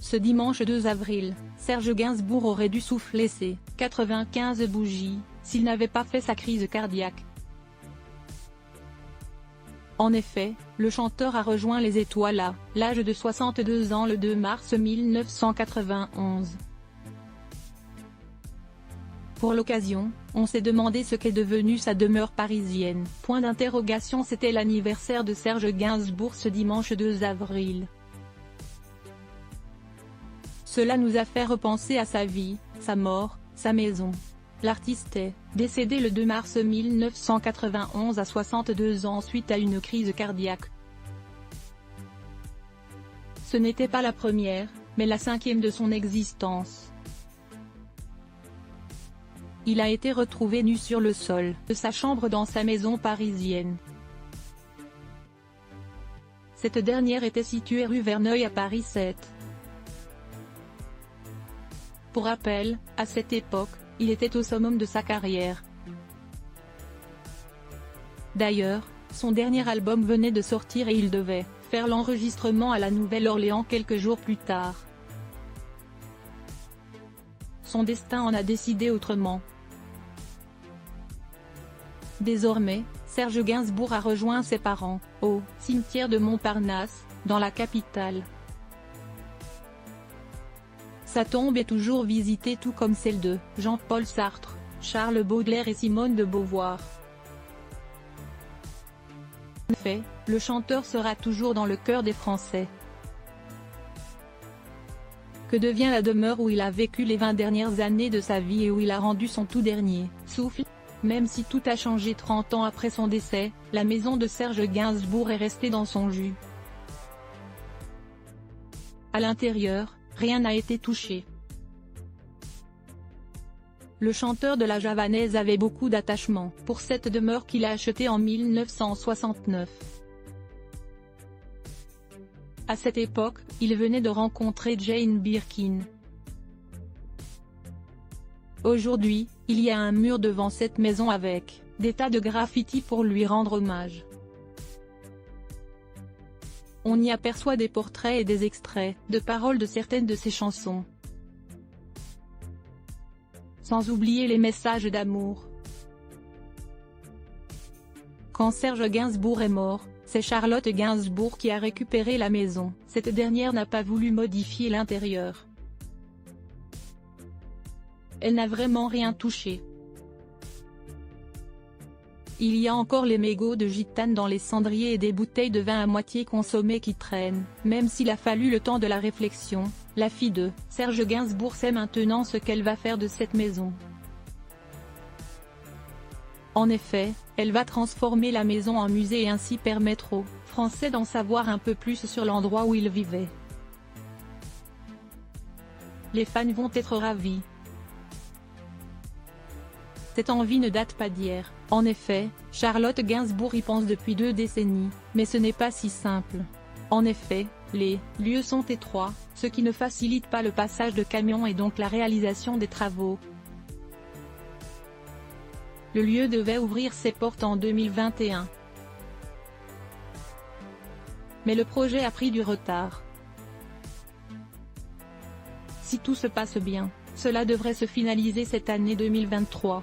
Ce dimanche 2 avril, Serge Gainsbourg aurait dû souffler ses 95 bougies, s'il n'avait pas fait sa crise cardiaque. En effet, le chanteur a rejoint les étoiles à l'âge de 62 ans le 2 mars 1991. Pour l'occasion, on s'est demandé ce qu'est devenue sa demeure parisienne. Point d'interrogation. C'était l'anniversaire de Serge Gainsbourg ce dimanche 2 avril. Cela nous a fait repenser à sa vie, sa mort, sa maison. L'artiste est décédé le 2 mars 1991 à 62 ans suite à une crise cardiaque. Ce n'était pas la première, mais la 5e de son existence. Il a été retrouvé nu sur le sol de sa chambre dans sa maison parisienne. Cette dernière était située rue Verneuil à Paris 7. Pour rappel, à cette époque, il était au summum de sa carrière. D'ailleurs, son dernier album venait de sortir et il devait faire l'enregistrement à la Nouvelle-Orléans quelques jours plus tard. Son destin en a décidé autrement. Désormais, Serge Gainsbourg a rejoint ses parents, au cimetière de Montparnasse, dans la capitale. Sa tombe est toujours visitée tout comme celle de Jean-Paul Sartre, Charles Baudelaire et Simone de Beauvoir. En effet, le chanteur sera toujours dans le cœur des Français. Que devient la demeure où il a vécu les 20 dernières années de sa vie et où il a rendu son tout dernier souffle? Même si tout a changé 30 ans après son décès, la maison de Serge Gainsbourg est restée dans son jus. À l'intérieur, rien n'a été touché. Le chanteur de la Javanaise avait beaucoup d'attachement pour cette demeure qu'il a achetée en 1969. À cette époque, il venait de rencontrer Jane Birkin. Aujourd'hui, il y a un mur devant cette maison avec des tas de graffitis pour lui rendre hommage. On y aperçoit des portraits et des extraits de paroles de certaines de ses chansons. Sans oublier les messages d'amour. Quand Serge Gainsbourg est mort, c'est Charlotte Gainsbourg qui a récupéré la maison. Cette dernière n'a pas voulu modifier l'intérieur. Elle n'a vraiment rien touché. Il y a encore les mégots de gitane dans les cendriers et des bouteilles de vin à moitié consommées qui traînent. Même s'il a fallu le temps de la réflexion, la fille de Serge Gainsbourg sait maintenant ce qu'elle va faire de cette maison. En effet, elle va transformer la maison en musée et ainsi permettre aux Français d'en savoir un peu plus sur l'endroit où ils vivaient. Les fans vont être ravis. Cette envie ne date pas d'hier. En effet, Charlotte Gainsbourg y pense depuis 2 décennies, mais ce n'est pas si simple. En effet, les lieux sont étroits, ce qui ne facilite pas le passage de camions et donc la réalisation des travaux. Le lieu devait ouvrir ses portes en 2021. Mais le projet a pris du retard. Si tout se passe bien, cela devrait se finaliser cette année 2023.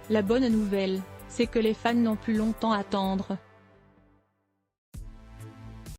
La bonne nouvelle, c'est que les fans n'ont plus longtemps à attendre.